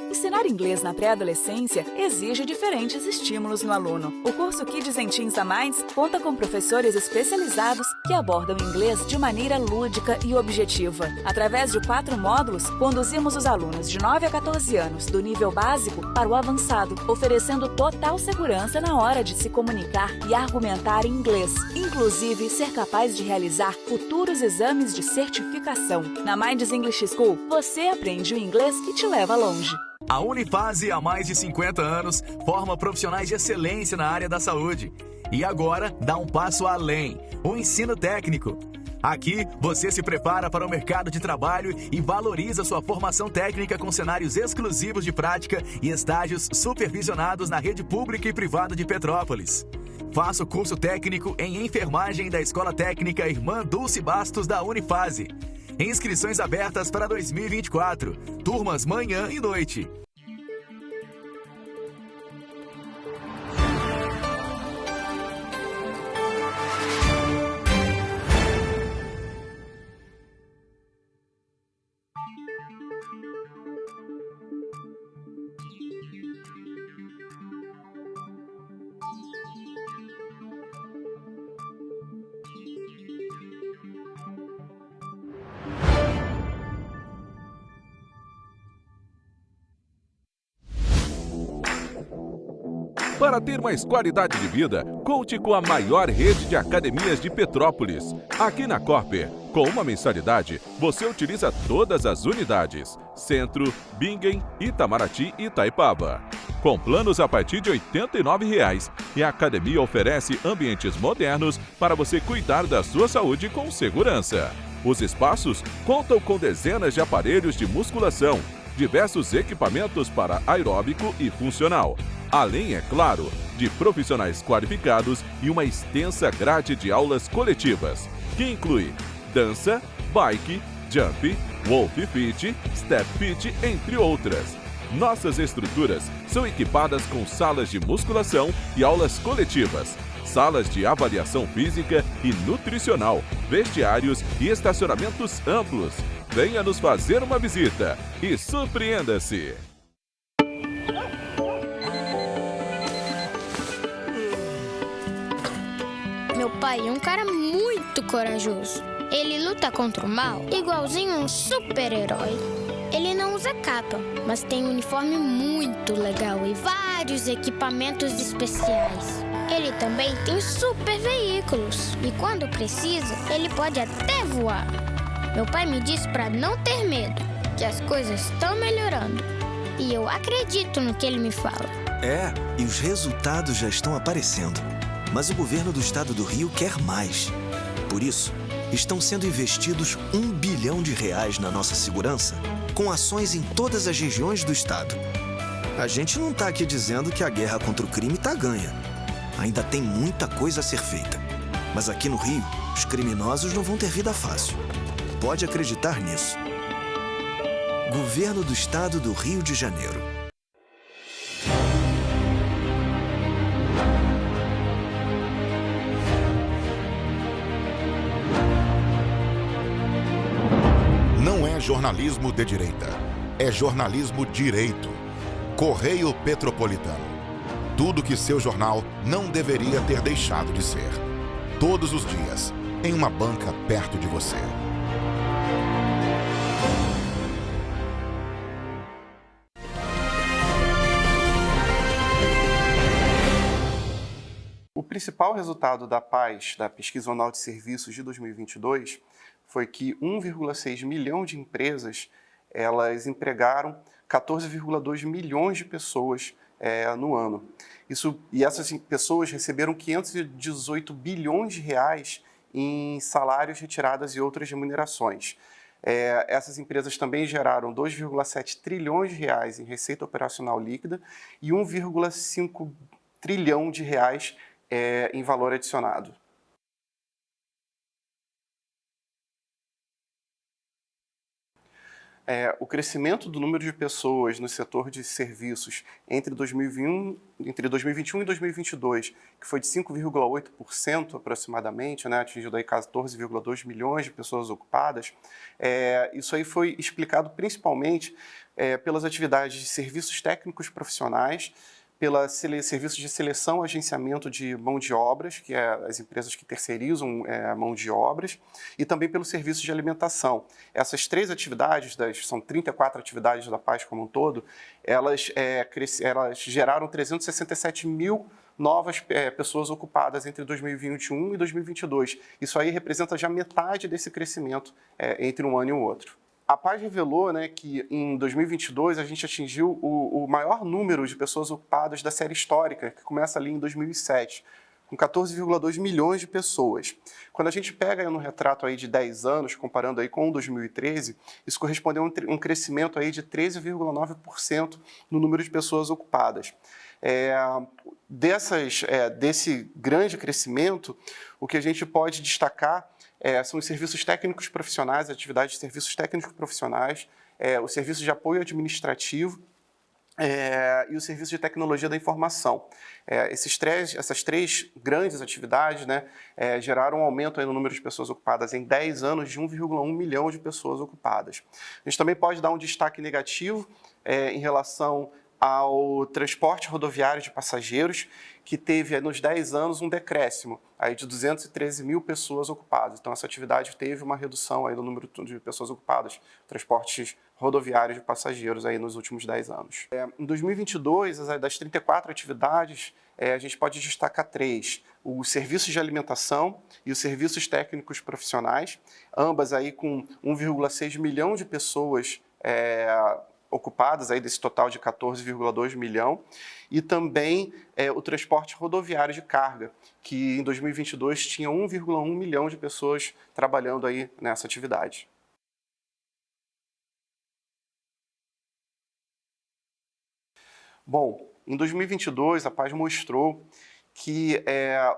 Ensinar inglês na pré-adolescência exige diferentes estímulos no aluno. O curso Kids and Teens a Mais conta com professores especializados que abordam inglês de maneira lúdica e objetiva. Através de 4 módulos, conduzimos os alunos de 9 a 14 anos do nível básico para o avançado, oferecendo total segurança na hora de se comunicar e argumentar em inglês, inclusive ser capaz de realizar futuros exames de certificação. Na Minds English School, você aprende o inglês que te leva longe. A Unifase, há mais de 50 anos, forma profissionais de excelência na área da saúde. E agora dá um passo além, o ensino técnico. Aqui, você se prepara para o mercado de trabalho e valoriza sua formação técnica com cenários exclusivos de prática e estágios supervisionados na rede pública e privada de Petrópolis. Faça o curso técnico em enfermagem da Escola Técnica Irmã Dulce Bastos da Unifase. Inscrições abertas para 2024. Turmas manhã e noite. Para ter mais qualidade de vida, conte com a maior rede de academias de Petrópolis. Aqui na Corper, com uma mensalidade, você utiliza todas as unidades: Centro, Bingen, Itamaraty e Itaipava. Com planos a partir de R$ 89,00, e a academia oferece ambientes modernos para você cuidar da sua saúde com segurança. Os espaços contam com dezenas de aparelhos de musculação, diversos equipamentos para aeróbico e funcional, além, é claro, de profissionais qualificados e uma extensa grade de aulas coletivas, que inclui dança, bike, jump, wolf fit, step fit, entre outras. Nossas estruturas são equipadas com salas de musculação e aulas coletivas, salas de avaliação física e nutricional, vestiários e estacionamentos amplos. Venha nos fazer uma visita e surpreenda-se! Meu pai é um cara muito corajoso. Ele luta contra o mal igualzinho um super-herói. Ele não usa capa, mas tem um uniforme muito legal e vários equipamentos especiais. Ele também tem super veículos e quando precisa, ele pode até voar. Meu pai me disse para não ter medo, que as coisas estão melhorando. E eu acredito no que ele me fala. É, e os resultados já estão aparecendo. Mas o governo do estado do Rio quer mais. Por isso, estão sendo investidos R$ 1 bilhão na nossa segurança, com ações em todas as regiões do estado. A gente não está aqui dizendo que a guerra contra o crime está ganha. Ainda tem muita coisa a ser feita. Mas aqui no Rio, os criminosos não vão ter vida fácil. Pode acreditar nisso. Governo do Estado do Rio de Janeiro. jornalismo de direita. É jornalismo direito. Correio Petropolitano. Tudo que seu jornal não deveria ter deixado de ser. Todos os dias, em uma banca perto de você. O principal resultado da PAS, da Pesquisa Anual de Serviços de 2022, foi que 1,6 milhão de empresas elas empregaram 14,2 milhões de pessoas no ano. E essas pessoas receberam 518 bilhões de reais em salários, retiradas e outras remunerações. Essas empresas também geraram 2,7 trilhões de reais em receita operacional líquida e 1,5 trilhão de reais em valor adicionado. O crescimento do número de pessoas no setor de serviços entre 2021 e 2022, que foi de 5,8% aproximadamente, né, atingindo aí 14,2 milhões de pessoas ocupadas, isso aí foi explicado principalmente pelas atividades de serviços técnicos profissionais, pela serviços de seleção, agenciamento de mão de obras, que é as empresas que terceirizam a mão de obras, e também pelo serviço de alimentação. Essas três atividades, são 34 atividades da PAS como um todo, elas geraram 367 mil novas pessoas ocupadas entre 2021 e 2022. Isso aí representa já metade desse crescimento entre um ano e o outro. A PAS revelou, né, que em 2022 a gente atingiu o maior número de pessoas ocupadas da série histórica, que começa ali em 2007, com 14,2 milhões de pessoas. Quando a gente pega no retrato aí de 10 anos, comparando aí com 2013, isso correspondeu a um crescimento aí de 13,9% no número de pessoas ocupadas. Desse grande crescimento, o que a gente pode destacar são os serviços técnicos profissionais, atividades de serviços técnicos profissionais, o serviço de apoio administrativo e o serviço de tecnologia da informação. Essas três grandes atividades, né, geraram um aumento aí no número de pessoas ocupadas em 10 anos de 1,1 milhão de pessoas ocupadas. A gente também pode dar um destaque negativo em relação ao transporte rodoviário de passageiros, que teve nos 10 anos um decréscimo aí de 213 mil pessoas ocupadas. Então, essa atividade teve uma redução aí do número de pessoas ocupadas, transportes rodoviários de passageiros aí nos últimos 10 anos. Em 2022, das 34 atividades, a gente pode destacar 3. Os serviços de alimentação e os serviços técnicos profissionais, ambas aí com 1,6 milhão de pessoas ocupadas aí desse total de 14,2 milhão, e também o transporte rodoviário de carga, que em 2022 tinha 1,1 milhão de pessoas trabalhando aí nessa atividade. Bom, em 2022 a PAS mostrou que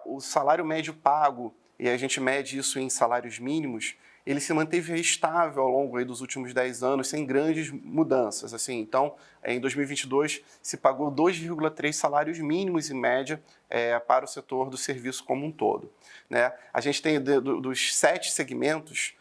o salário médio pago, e a gente mede isso em salários mínimos, ele se manteve estável ao longo aí dos últimos 10 anos, sem grandes mudanças. Assim. Então, em 2022, se pagou 2,3 salários mínimos, em média, para o setor do serviço como um todo. Né? A gente tem, dos 7 segmentos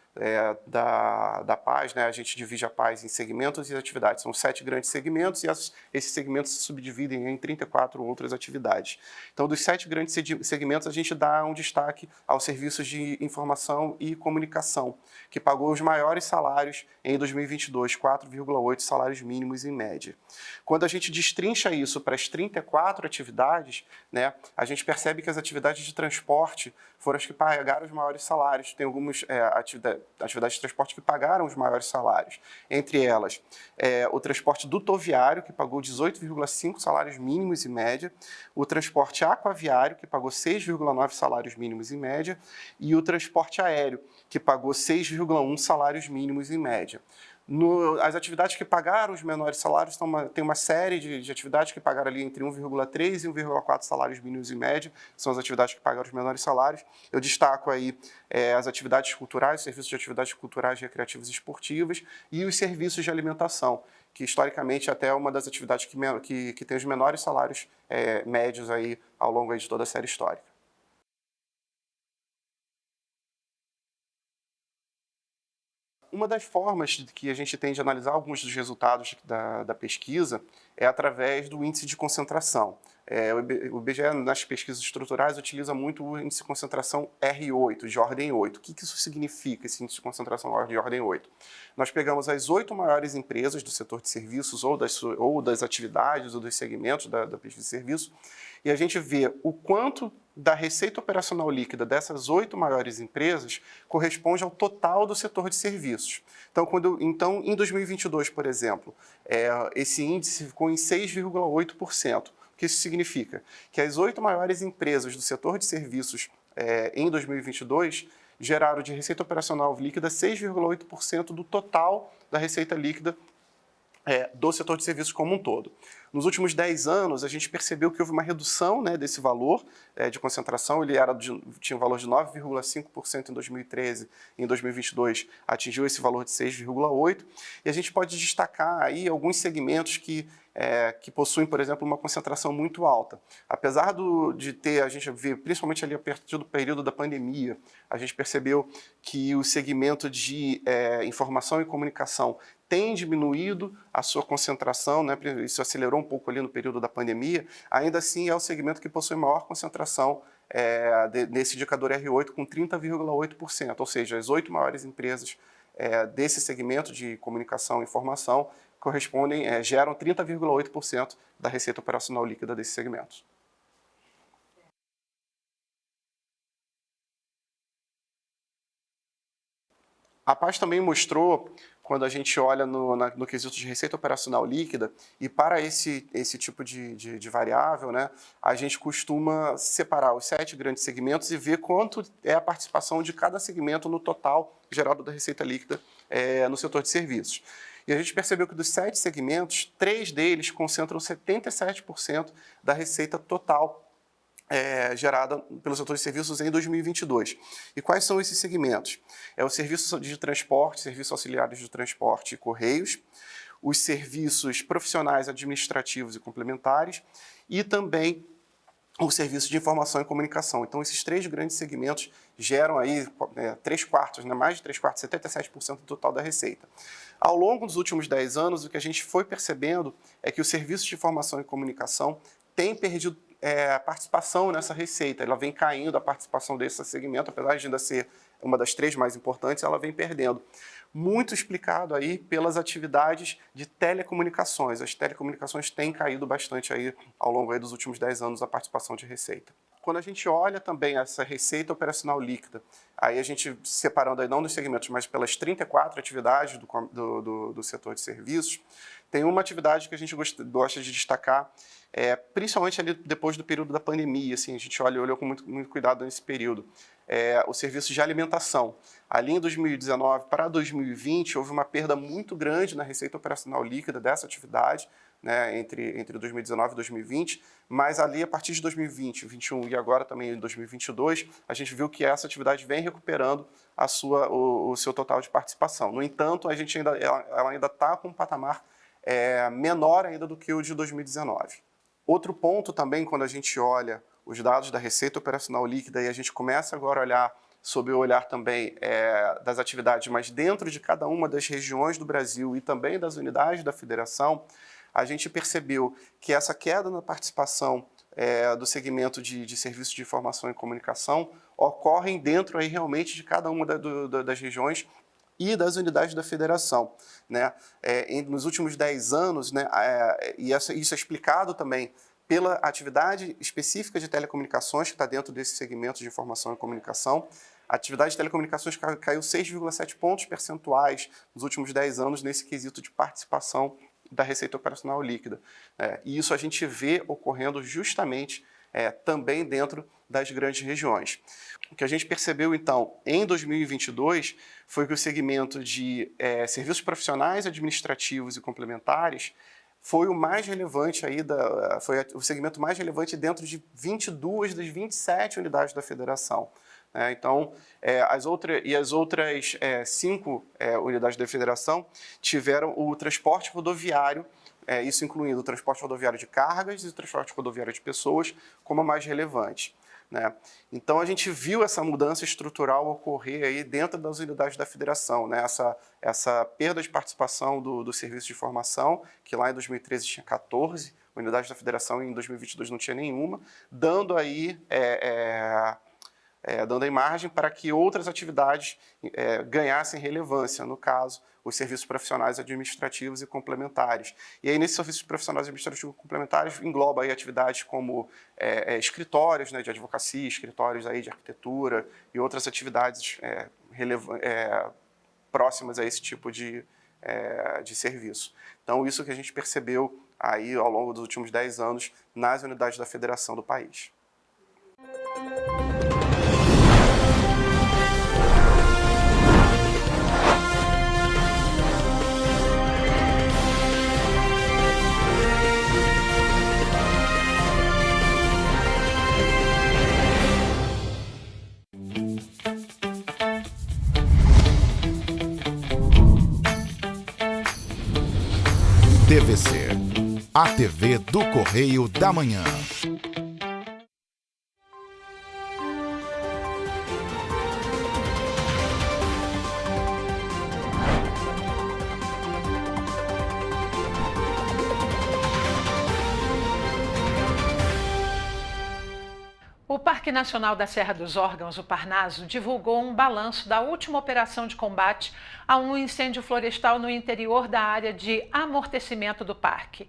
da PAS, né? A gente divide a PAS em segmentos e atividades. São 7 grandes segmentos e esses segmentos se subdividem em 34 outras atividades. Então, dos 7 grandes segmentos, a gente dá um destaque aos serviços de informação e comunicação, que pagou os maiores salários em 2022, 4,8 salários mínimos em média. Quando a gente destrincha isso para as 34 atividades, né, a gente percebe que as atividades de transporte foram as que pagaram os maiores salários. Tem algumas atividades de transporte que pagaram os maiores salários. Entre elas, o transporte dutoviário, que pagou 18,5 salários mínimos em média, o transporte aquaviário, que pagou 6,9 salários mínimos em média, e o transporte aéreo, que pagou 6,1 salários mínimos em média. As atividades que pagaram os menores salários, tem uma série de atividades que pagaram ali entre 1,3 e 1,4 salários mínimos em média, são as atividades que pagaram os menores salários. Eu destaco aí as atividades culturais, serviços de atividades culturais, recreativas e esportivas, e os serviços de alimentação, que historicamente até é uma das atividades que tem os menores salários médios aí ao longo aí de toda a série histórica. Uma das formas que a gente tem de analisar alguns dos resultados da pesquisa é através do índice de concentração. O IBGE, nas pesquisas estruturais, utiliza muito o índice de concentração R8, de ordem 8. O que isso significa, esse índice de concentração de ordem 8? Nós pegamos as 8 maiores empresas do setor de serviços ou das atividades ou dos segmentos da pesquisa de serviços, e a gente vê o quanto da receita operacional líquida dessas 8 maiores empresas corresponde ao total do setor de serviços. Então em 2022, por exemplo, esse índice ficou em 6,8%. O que isso significa? Que as 8 maiores empresas do setor de serviços em 2022 geraram de receita operacional líquida 6,8% do total da receita líquida do setor de serviços como um todo. Nos últimos 10 anos, a gente percebeu que houve uma redução, né, desse valor de concentração. Ele tinha um valor de 9,5% em 2013, em 2022 atingiu esse valor de 6,8%. E a gente pode destacar aí alguns segmentos que possuem, por exemplo, uma concentração muito alta. Apesar de ter, a gente vê, principalmente ali a partir do período da pandemia, a gente percebeu que o segmento de informação e comunicação tem diminuído a sua concentração, né? Isso acelerou um pouco ali no período da pandemia, ainda assim é o segmento que possui maior concentração nesse indicador R8, com 30,8%, ou seja, as 8 maiores empresas desse segmento de comunicação e informação geram 30,8% da receita operacional líquida desses segmentos. A PAS também mostrou, quando a gente olha no quesito de receita operacional líquida, e para esse tipo de variável, né, a gente costuma separar os 7 grandes segmentos e ver quanto é a participação de cada segmento no total gerado da receita líquida no setor de serviços. E a gente percebeu que dos 7 segmentos, 3 deles concentram 77% da receita total gerada pelo setor de serviços em 2022. E quais são esses segmentos? O serviço de transporte, serviços auxiliares de transporte e correios, os serviços profissionais administrativos e complementares e também o serviço de informação e comunicação. Então, esses 3 grandes segmentos geram aí 3/4, né, mais de 3/4, 77% do total da receita. Ao longo dos últimos 10 anos, o que a gente foi percebendo é que o serviço de informação e comunicação tem perdido a participação nessa receita. Ela vem caindo, a participação desse segmento, apesar de ainda ser uma das 3 mais importantes, ela vem perdendo. Muito explicado aí pelas atividades de telecomunicações. As telecomunicações têm caído bastante aí ao longo aí dos últimos 10 anos a participação de receita. Quando a gente olha também essa receita operacional líquida, aí a gente separando aí não dos segmentos, mas pelas 34 atividades do setor de serviços, tem uma atividade que a gente gosta de destacar, principalmente ali depois do período da pandemia, assim, a gente olhou com muito cuidado nesse período, o serviço de alimentação. Ali em 2019 para 2020, houve uma perda muito grande na receita operacional líquida dessa atividade, né, entre 2019 e 2020, mas ali a partir de 2020, 2021 e agora também em 2022, a gente viu que essa atividade vem recuperando o seu total de participação. No entanto, ela ainda está com um patamar menor ainda do que o de 2019. Outro ponto também, quando a gente olha os dados da receita operacional líquida e a gente começa agora a olhar sob o olhar também das atividades, mas dentro de cada uma das regiões do Brasil e também das unidades da federação, a gente percebeu que essa queda na participação do segmento de serviços de informação e comunicação ocorrem dentro aí realmente de cada uma das regiões e das unidades da federação, né? Nos últimos 10 anos, né, isso é explicado também pela atividade específica de telecomunicações, que está dentro desse segmento de informação e comunicação. A atividade de telecomunicações caiu 6,7 pontos percentuais nos últimos 10 anos nesse quesito de participação da receita operacional líquida. E isso a gente vê ocorrendo justamente também dentro das grandes regiões. O que a gente percebeu, então, em 2022, foi que o segmento de serviços profissionais, administrativos e complementares foi o mais relevante aí, foi o segmento mais relevante dentro de 22 das 27 unidades da federação. Então, as outras 5 unidades da federação tiveram o transporte rodoviário, isso incluindo o transporte rodoviário de cargas e o transporte rodoviário de pessoas, como a mais relevante. né? Então a gente viu essa mudança estrutural ocorrer aí dentro das unidades da federação, né? Essa perda de participação do serviço de formação, que lá em 2013 tinha 14 unidades da federação, e em 2022 não tinha nenhuma, dando aí dando aí margem para que outras atividades ganhassem relevância, no caso, os serviços profissionais administrativos e complementares. E aí, nesses serviços profissionais administrativos e complementares, engloba aí atividades como escritórios, né, de advocacia, escritórios aí de arquitetura e outras atividades próximas a esse tipo de serviço. Então, isso que a gente percebeu aí ao longo dos últimos 10 anos nas unidades da federação do país. TVC, a TV do Correio da Manhã. O Parque Nacional da Serra dos Órgãos, o Parnaso, divulgou um balanço da última operação de combate a um incêndio florestal no interior da área de amortecimento do parque.